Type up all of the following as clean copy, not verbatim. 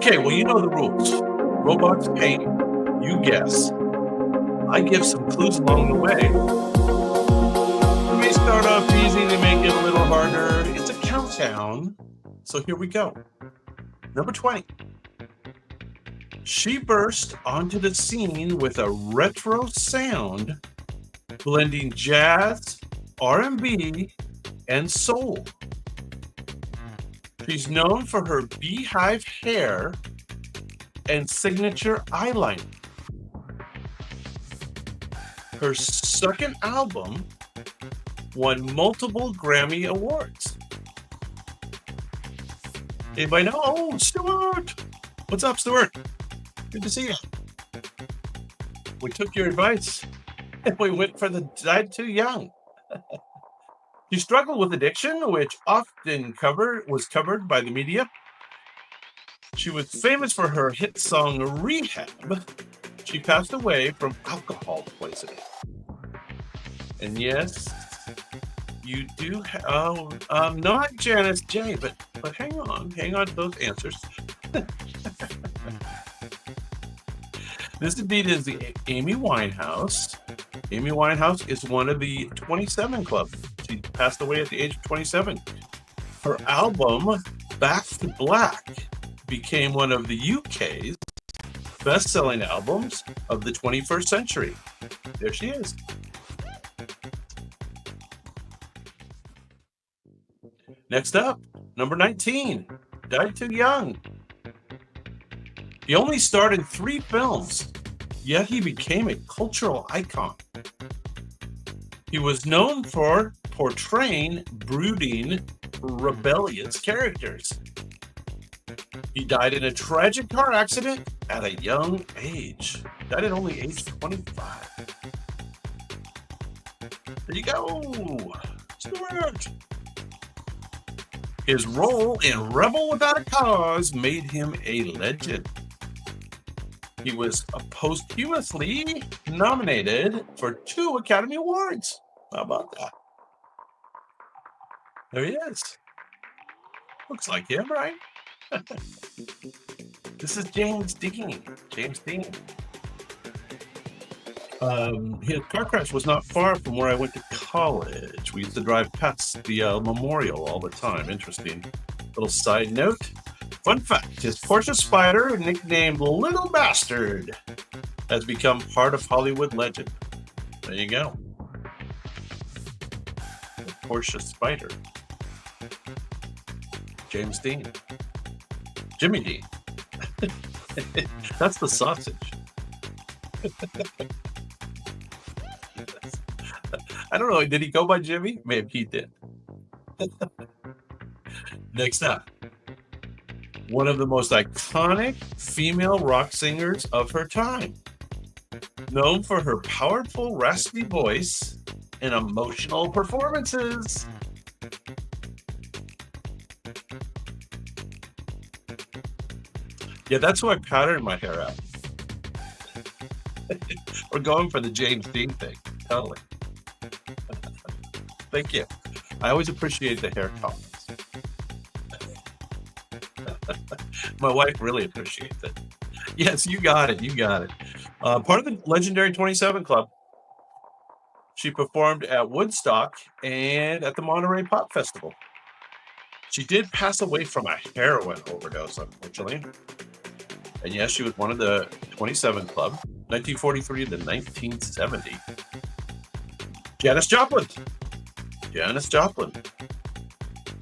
Okay, well, you know the rules. Robots paint, you guess. I give some clues along the way. We may start off easy, they make it a little harder. It's a countdown. So here we go. Number 20. She burst onto the scene with a retro sound, blending jazz, R&B, and soul. She's known for her beehive hair and signature eyeliner. Her second album won multiple Grammy Awards. Anybody know? Oh, Stuart! What's up, Stuart? Good to see you. We took your advice and we went for the died too young. She struggled with addiction, which often was covered by the media. She was famous for her hit song Rehab. She passed away from alcohol poisoning. And yes, you do not Janice J, but hang on to those answers. This indeed is the Amy Winehouse. Amy Winehouse is one of the 27 Club. She passed away at the age of 27. Her album, Back to Black, became one of the UK's best-selling albums of the 21st century. There she is. Next up, number 19, died too young. He only starred in 3 films, yet he became a cultural icon. He was known for portraying brooding, rebellious characters. He died in a tragic car accident at a young age. Died at only age 25. There you go, Stuart. His role in Rebel Without a Cause made him a legend. He was posthumously nominated for 2 Academy Awards. How about that? There he is. Looks like him, right? This is James Dean. His car crash was not far from where I went to college. We used to drive past the memorial all the time. Interesting little side note. Fun fact, his Porsche Spider, nicknamed Little Bastard, has become part of Hollywood legend. There you go. The Porsche Spider. James Dean. Jimmy Dean. That's the sausage. I don't know. Did he go by Jimmy? Maybe he did. Next up, one of the most iconic female rock singers of her time. Known for her powerful, raspy voice and emotional performances. Yeah, that's who I patterned my hair out. We're going for the James Dean thing. Totally. Thank you. I always appreciate the hair comments. My wife really appreciates it. Yes, you got it. Part of the legendary 27 Club. She performed at Woodstock and at the Monterey Pop Festival. She did pass away from a heroin overdose, unfortunately. And yes, she was one of the 27 Club, 1943 to 1970. Janis Joplin.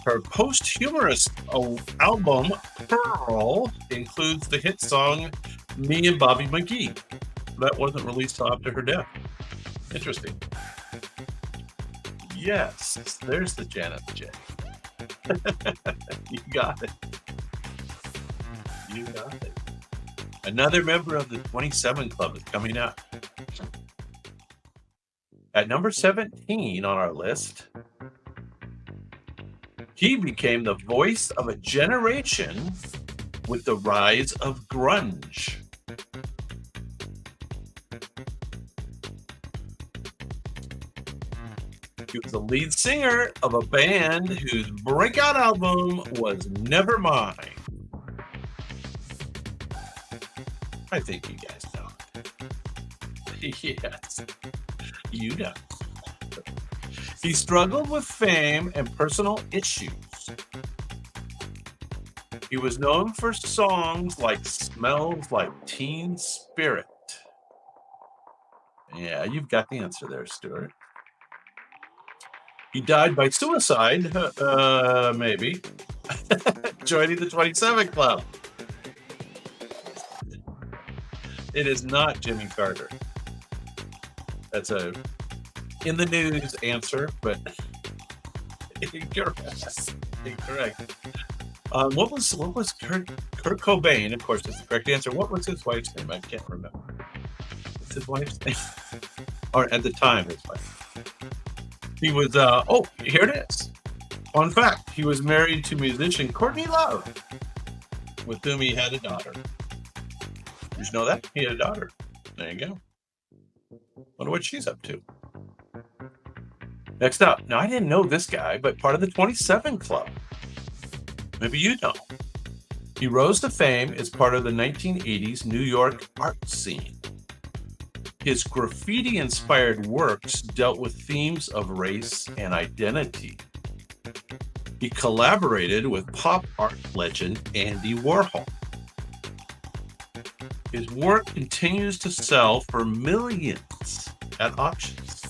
Her posthumous album, Pearl, includes the hit song Me and Bobby McGee. That wasn't released till after her death. Interesting. Yes, there's the Janet J. You got it. Another member of the 27 Club is coming up. At number 17 on our list, he became the voice of a generation with the rise of grunge. He was the lead singer of a band whose breakout album was Nevermind. I think you guys know. Yes, you know. He struggled with fame and personal issues. He was known for songs like Smells Like Teen Spirit. Yeah, you've got the answer there, Stuart. He died by suicide, maybe, joining the 27 Club. It is not Jimmy Carter. That's a in the news answer, but incorrect. Incorrect. What was Kurt Cobain? Of course, is the correct answer. What was his wife's name? I can't remember. What's his wife's name? Or at the time, his wife. He was. Oh, here it is. Fun fact: he was married to musician Courtney Love, with whom he had a daughter. Did you know that? He had a daughter. There you go. Wonder what she's up to. Next up. Now, I didn't know this guy, but part of the 27 Club. Maybe you know. He rose to fame as part of the 1980s New York art scene. His graffiti-inspired works dealt with themes of race and identity. He collaborated with pop art legend Andy Warhol. His work continues to sell for millions at auctions.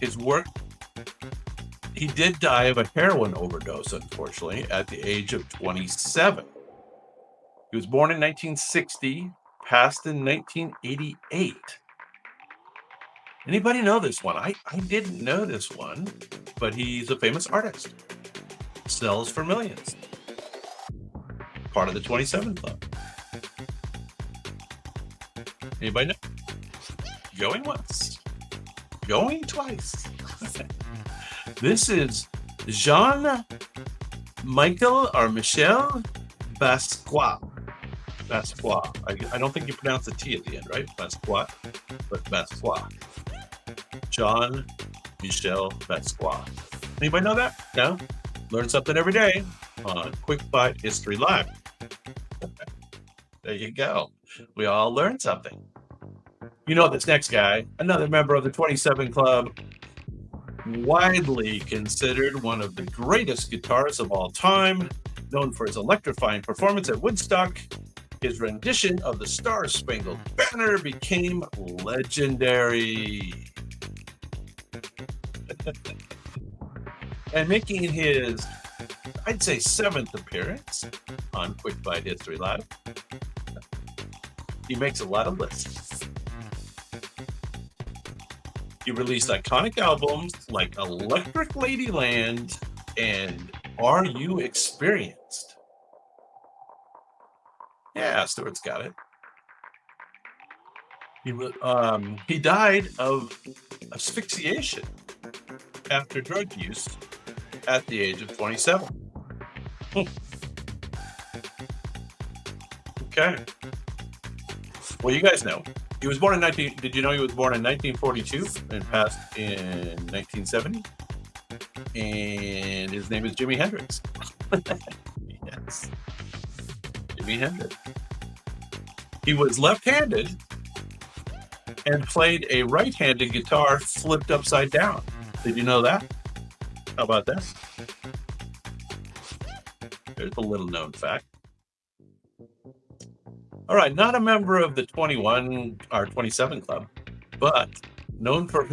His work, he did die of a heroin overdose, unfortunately, at the age of 27. He was born in 1960, passed in 1988. Anybody know this one? I didn't know this one, but he's a famous artist. Sells for millions. Part of the 27 Club. Anybody know? Going once. Going twice. This is Jean-Michel or Michel Basquiat. Basquiat. I don't think you pronounce the T at the end, right? Basquiat, but Basquiat. Jean-Michel Basquiat. Anybody know that? No? Learn something every day on Quick Bite History Live. There you go. We all learned something. You know this next guy, another member of the 27 Club, widely considered one of the greatest guitarists of all time, known for his electrifying performance at Woodstock. His rendition of the Star-Spangled Banner became legendary. And making his, I'd say, 7th appearance on Quick Bite History Live, he makes a lot of lists. He released iconic albums like Electric Ladyland and Are You Experienced? Yeah, Stuart's got it. He died of asphyxiation after drug use at the age of 27. Okay. Well, you guys know. He was born in did you know he was born in 1942 and passed in 1970? And his name is Jimi Hendrix. Yes. Jimi Hendrix. He was left-handed and played a right-handed guitar flipped upside down. Did you know that? How about that? There's a little known fact. All right, not a member of the 21 or 27 Club, but known for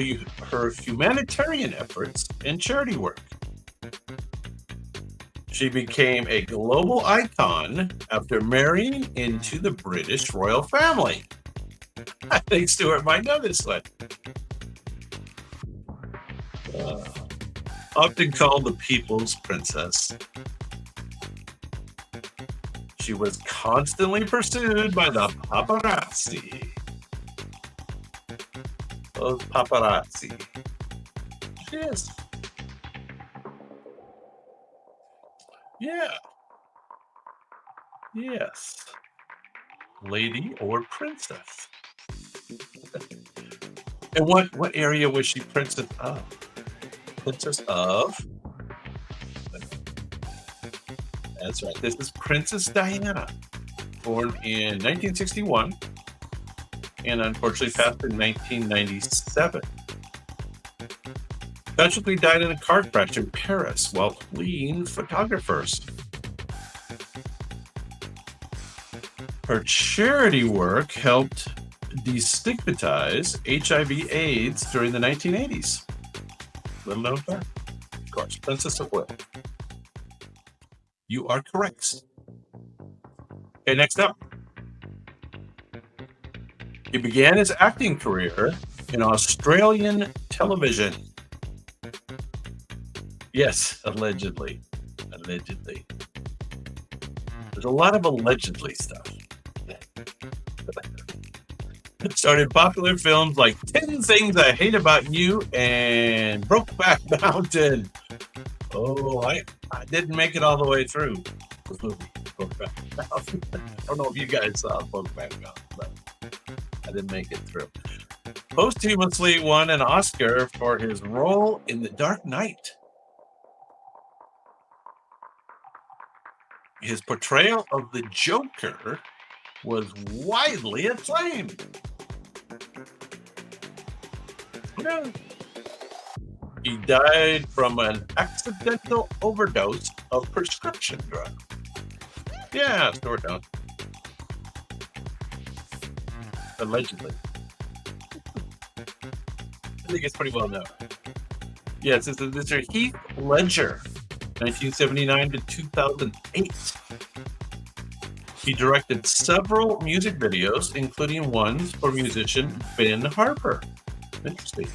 her humanitarian efforts and charity work. She became a global icon after marrying into the British royal family. I think Stuart might know this one. Often called the People's Princess. She was constantly pursued by the paparazzi. Those paparazzi. Yes. Yeah. Yes. Lady or princess. And what area was she princess of? Princess of? That's right. This is Princess Diana. born in 1961 and unfortunately passed in 1997. Tragically died in a car crash in Paris while fleeing photographers. Her charity work helped destigmatize HIV/AIDS during the 1980s. Little known fact. Of course, Princess of Wales. You are correct. Okay, next up. He began his acting career in Australian television. Yes, allegedly. Allegedly. There's a lot of allegedly stuff. Started popular films like 10 Things I Hate About You and Brokeback Mountain. Oh, I didn't make it all the way through this movie, Brokeback Mountain. I don't know if you guys saw Brokeback Mountain, but I didn't make it through. Posthumously won an Oscar for his role in The Dark Knight. His portrayal of the Joker was widely acclaimed. Yeah. He died from an accidental overdose of prescription drug. Yeah, Stuart Down. Allegedly. I think it's pretty well known. Yes, this is Mr. Heath Ledger, 1979 to 2008. He directed several music videos, including ones for musician Ben Harper. Interesting.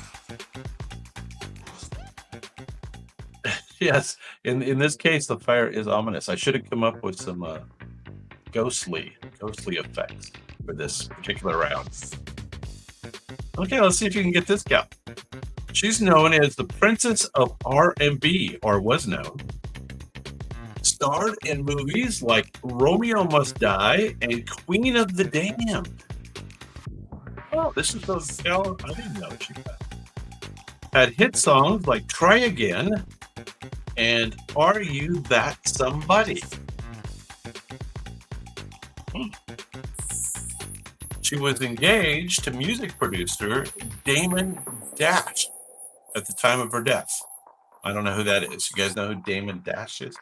Yes, in this case, the fire is ominous. I should have come up with some ghostly effects for this particular round. Okay, let's see if you can get this gal. She's known as the Princess of R&B, or was known. Starred in movies like Romeo Must Die and Queen of the Damned. Oh, this is the gal I didn't know she had hit songs like Try Again and Are You That Somebody? She was engaged to music producer Damon Dash at the time of her death. I don't know who that is. You guys know who Damon Dash is?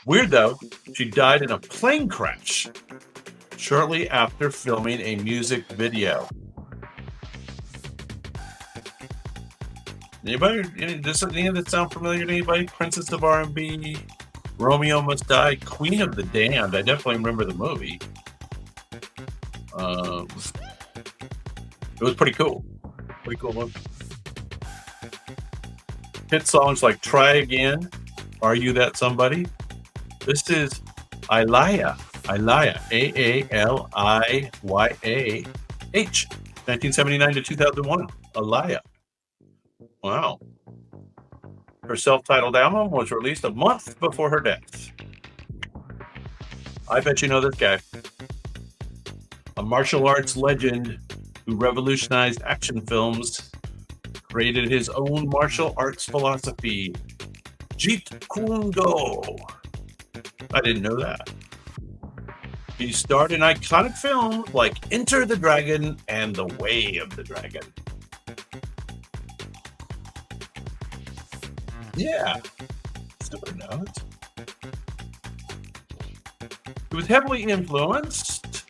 Weird though, she died in a plane crash shortly after filming a music video. Anybody? Does any of that sound familiar to anybody? Princess of R&B, Romeo Must Die, Queen of the Damned. I definitely remember the movie. It was pretty cool. Pretty cool movie. Hit songs like Try Again, Are You That Somebody? This is Aliyah, A-A-L-I-Y-A-H, 1979 to 2001. Aliyah. Wow. Her self-titled album was released a month before her death. I bet you know this guy. A martial arts legend who revolutionized action films, created his own martial arts philosophy, Jeet Kune Do. I didn't know that. He starred in iconic films like Enter the Dragon and The Way of the Dragon. Yeah, Stuart knows. He was heavily influenced.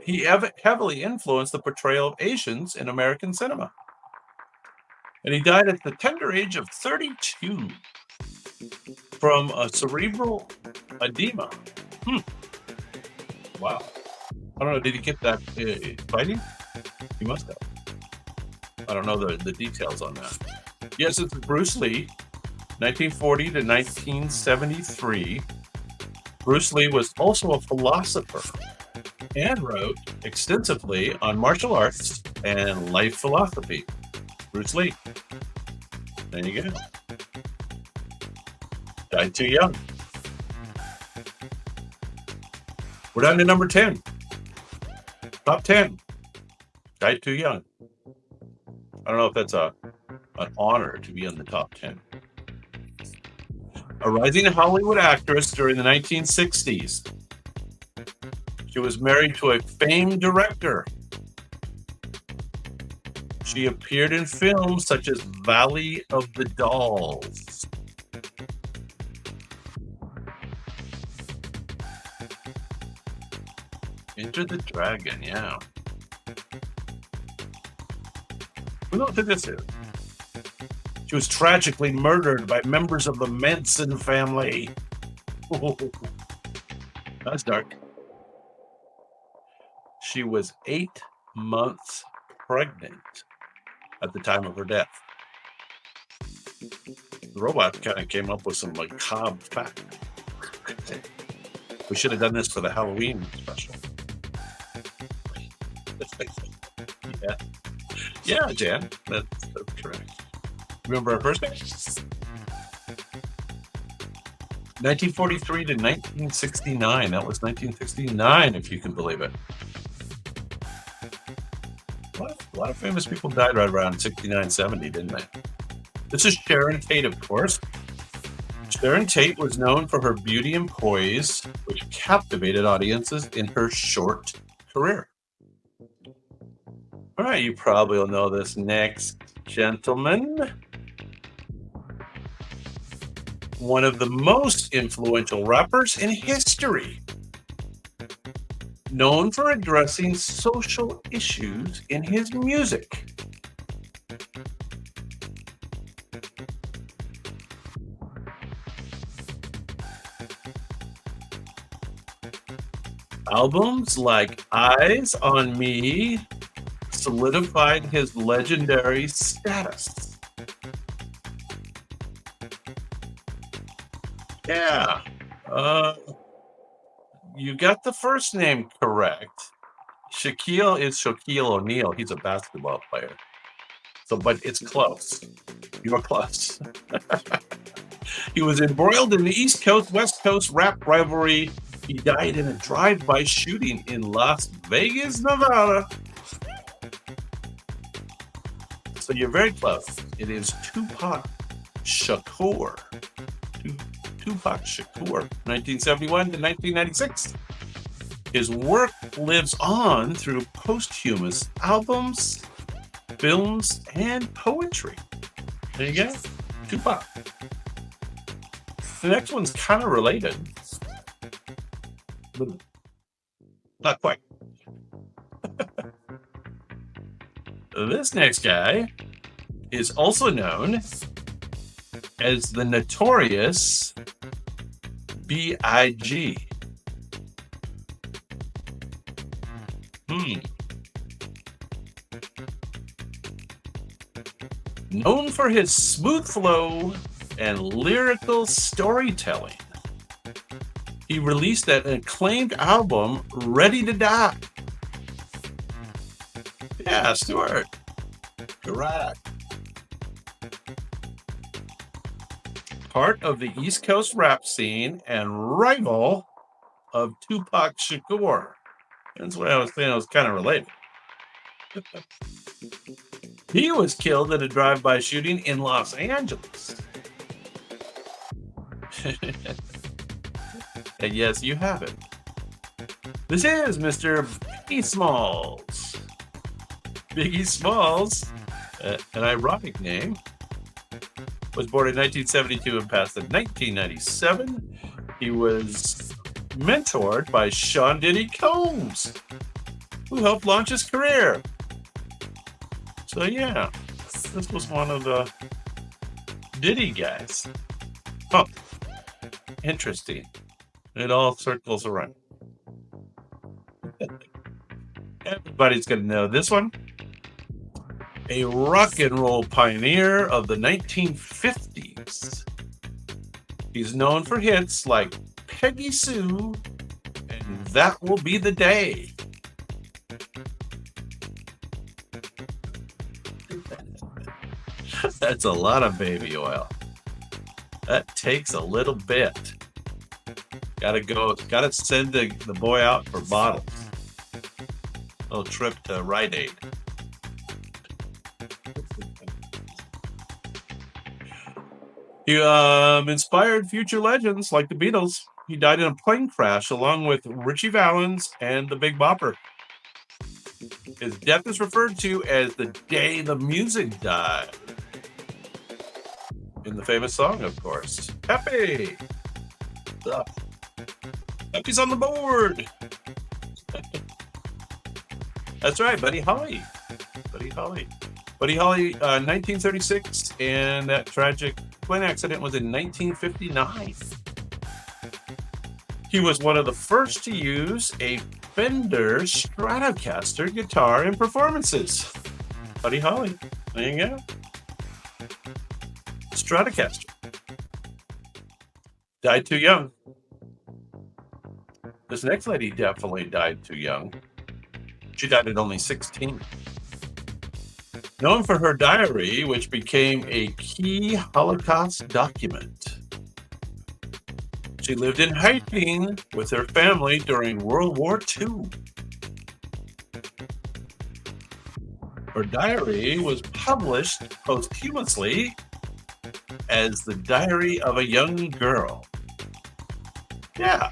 He heavily influenced the portrayal of Asians in American cinema. And he died at the tender age of 32 from a cerebral edema. Wow. I don't know, did he get that fighting? He must have. I don't know the details on that. Yes, it's Bruce Lee, 1940 to 1973. Bruce Lee was also a philosopher and wrote extensively on martial arts and life philosophy. Bruce Lee. There you go. Died too young. We're down to number 10. Top 10. Died too young. I don't know if that's an honor to be in the top 10. a rising Hollywood actress during the 1960s. She was married to a famed director. She appeared in films such as Valley of the Dolls. Enter the Dragon, yeah. Who knows who this is? She was tragically murdered by members of the Manson family. Oh, that's dark. She was 8 months pregnant at the time of her death. The robot kind of came up with some macabre fact. We should have done this for the Halloween special. Yeah. Yeah, Jan, that's correct. Remember our birthday? 1943 to 1969. That was 1969, if you can believe it. A lot of famous people died right around 69, 70, didn't they? This is Sharon Tate, of course. Sharon Tate was known for her beauty and poise, which captivated audiences in her short career. All right, you probably will know this next gentleman. One of the most influential rappers in history, known for addressing social issues in his music. Albums like Eyes on Me solidified his legendary status. Yeah. You got the first name correct. Shaquille is Shaquille O'Neal. He's a basketball player. So, but it's close. You're close. He was embroiled in the East Coast, West Coast rap rivalry. He died in a drive-by shooting in Las Vegas, Nevada. So you're very close. It is Tupac Shakur. Tupac Shakur, 1971 to 1996. His work lives on through posthumous albums, films, and poetry. There you go, Tupac. The next one's kind of related, but not quite. This next guy is also known as the Notorious B.I.G. Known for his smooth flow and lyrical storytelling, he released an acclaimed album, Ready to Die. Yeah, Stuart. Correct. Part of the East Coast rap scene and rival of Tupac Shakur. That's what I was saying. I was kind of related. He was killed in a drive-by shooting in Los Angeles. And yes, you have it. This is Mr. Biggie Smalls. Biggie Smalls, an ironic name, was born in 1972 and passed in 1997. He was mentored by Sean Diddy Combs, who helped launch his career. So yeah, this was one of the Diddy guys. Huh. Interesting. It all circles around. Everybody's going to know this one. A rock and roll pioneer of the 1950s. He's known for hits like Peggy Sue and That Will Be the Day. That's a lot of baby oil. That takes a little bit. Gotta send the boy out for bottles. A little trip to Rite Aid. He inspired future legends like the Beatles. He died in a plane crash along with Richie Valens and the Big Bopper. His death is referred to as the day the music died. In the famous song, of course. Pepe! What's up? Pepe's on the board! That's right, Buddy Holly. Buddy Holly. Buddy Holly, 1936, and that tragic plane accident was in 1959. He was one of the first to use a Fender Stratocaster guitar in performances. Buddy Holly. There you go. Stratocaster. Died too young. This next lady definitely died too young. She died at only 16. Known for her diary, which became a key Holocaust document. She lived in hiding with her family during World War II. Her diary was published posthumously as The Diary of a Young Girl. Yeah.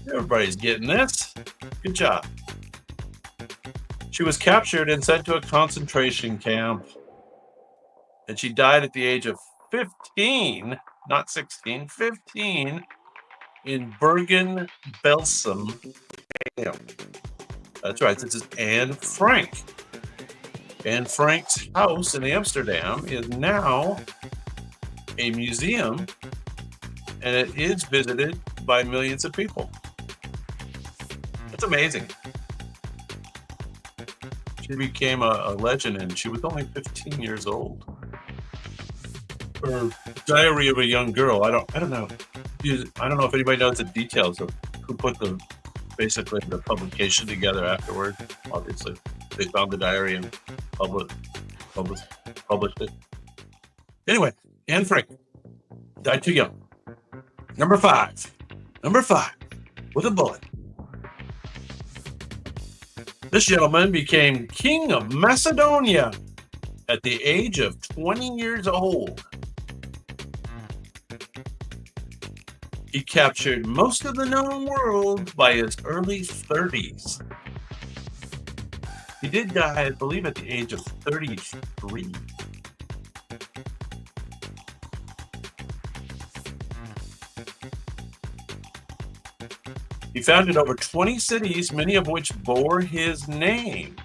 Everybody's getting this. Good job. She was captured and sent to a concentration camp. And she died at the age of 15, not 16, 15, in Bergen-Belsen camp. That's right, this is Anne Frank. Anne Frank's house in Amsterdam is now a museum, and it is visited by millions of people. That's amazing. She became a legend, and she was only 15 years old. Her Diary of a Young Girl. I don't know. I don't know if anybody knows the details of who put basically the publication together afterward. Obviously, they found the diary and published it. Anyway, Anne Frank died too young. Number five, with a bullet. This gentleman became King of Macedonia at the age of 20 years old. He captured most of the known world by his early 30s. He did die, I believe, at the age of 33. He founded over 20 cities, many of which bore his name.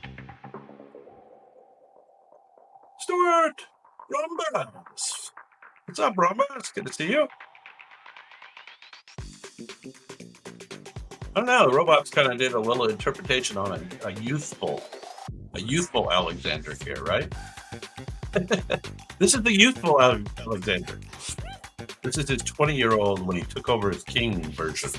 Stuart Rombas. What's up, Rombas? Good to see you. I don't know. The robots kind of did a little interpretation on a youthful Alexander here, right? This is the youthful Alexander. This is his 20-year-old when he took over his king version.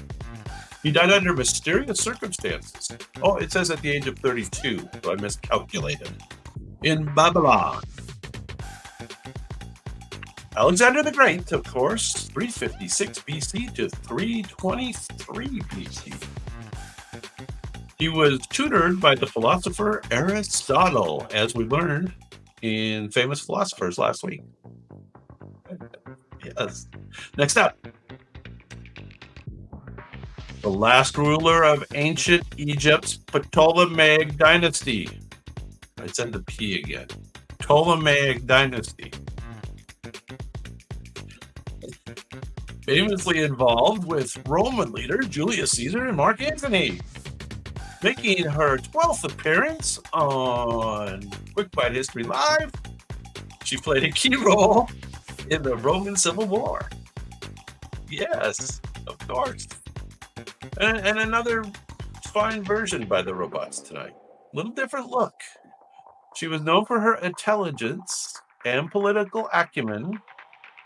He died under mysterious circumstances. Oh, it says at the age of 32, so I miscalculated. In Babylon. Alexander the Great, of course, 356 BC to 323 BC. He was tutored by the philosopher Aristotle, as we learned in Famous Philosophers last week. Yes. Next up. The last ruler of ancient Egypt's Ptolemaic dynasty. I said the P again. Ptolemaic dynasty. Famously involved with Roman leader Julius Caesar and Mark Antony. Making her 12th appearance on Quick Bite History Live, she played a key role in the Roman Civil War. Yes, of course. And another fine version by the robots tonight. Little different look. She was known for her intelligence and political acumen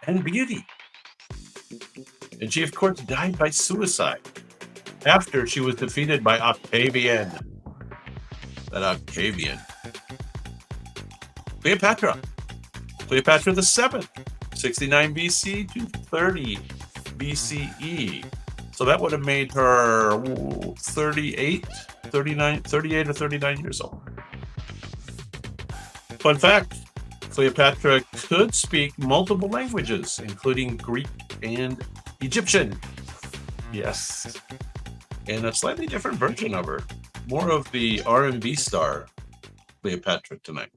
and beauty. And she, of course, died by suicide after she was defeated by Octavian. That Octavian. Cleopatra the 7th, 69 BC to 30 BCE. So that would have made her 38 or 39 years old. Fun fact, Cleopatra could speak multiple languages, including Greek and Egyptian. Yes. And a slightly different version of her. More of the R&B star, Cleopatra, tonight.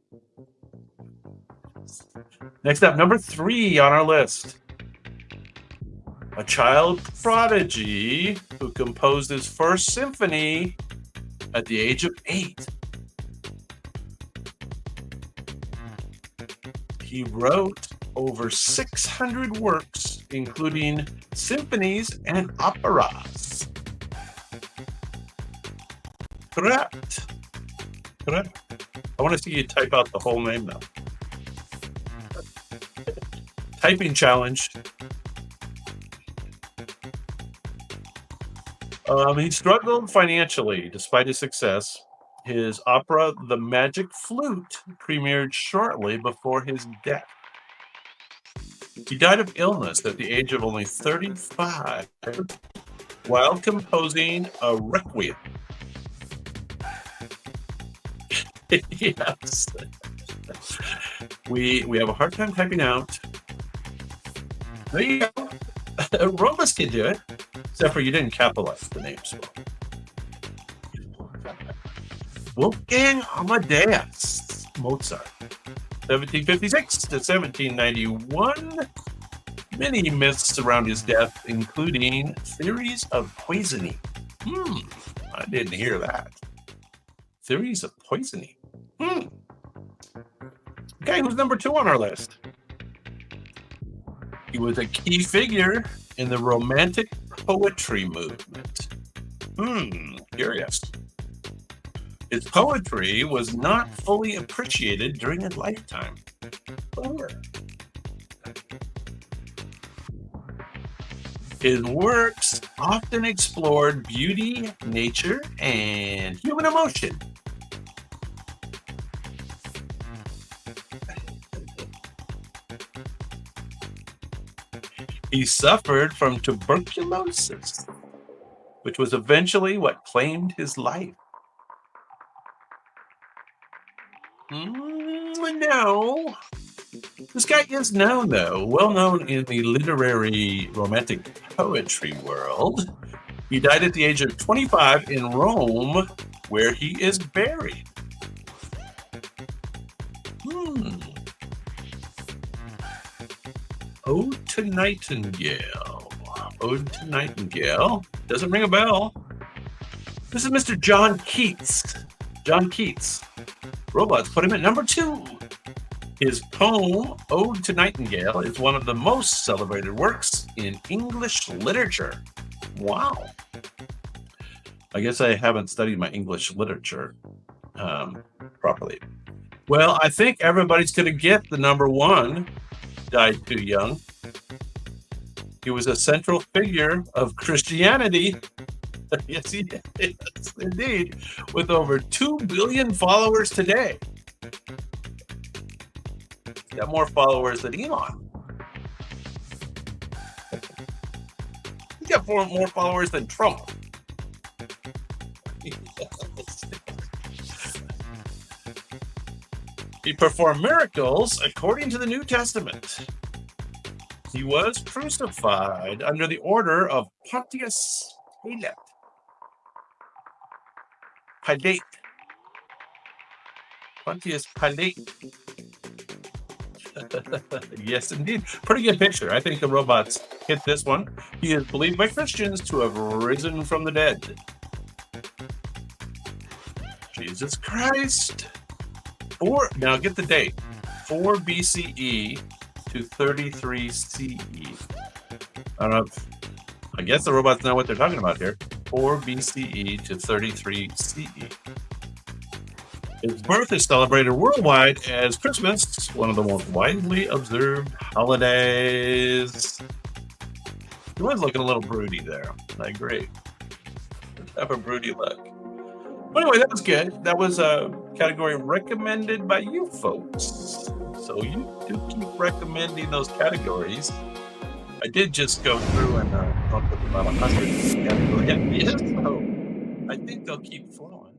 Next up, number 3 on our list. A child prodigy who composed his first symphony at the age of 8. He wrote over 600 works, including symphonies and operas. Correct. I want to see you type out the whole name now. Typing challenge. He struggled financially despite his success. His opera, The Magic Flute, premiered shortly before his death. He died of illness at the age of only 35 while composing a requiem. Yes. We have a hard time typing out. There you go. Robus can do it, except for you didn't capitalize the names well. Wolfgang Amadeus Mozart, 1756 to 1791. Many myths surround his death, including theories of poisoning. I didn't hear that. Theories of poisoning. Okay, who's number 2 on our list? He was a key figure in the Romantic poetry movement. Curious. His poetry was not fully appreciated during his lifetime. His works often explored beauty, nature, and human emotion. He suffered from tuberculosis, which was eventually what claimed his life. No. This guy is known, though, well known in the literary romantic poetry world. He died at the age of 25 in Rome, where he is buried. Ode to Nightingale. Ode to Nightingale. Doesn't ring a bell. This is Mr. John Keats. John Keats. Robots put him at number 2. His poem, Ode to Nightingale, is one of the most celebrated works in English literature. Wow. I guess I haven't studied my English literature properly. Well, I think everybody's going to get the number 1. Died too young. He was a central figure of Christianity. Yes, he is, indeed, with over 2 billion followers today. He's got more followers than Elon. He's got more followers than Trump. He performed miracles according to the New Testament. He was crucified under the order of Pontius Pilate. Pontius Pilate. Yes, indeed. Pretty good picture. I think the robots hit this one. He is believed by Christians to have risen from the dead. Jesus Christ. Now get the date. 4 BCE to 33 CE. I don't know. I guess the robots know what they're talking about here. 4 BCE to 33 CE. His birth is celebrated worldwide as Christmas, one of the most widely observed holidays. He was looking a little broody there. I agree. Have a broody look. But anyway, that was good. That was a category recommended by you folks. So you do keep recommending those categories. I did just go through and up with about 100 categories. Yes, so I think they'll keep flowing.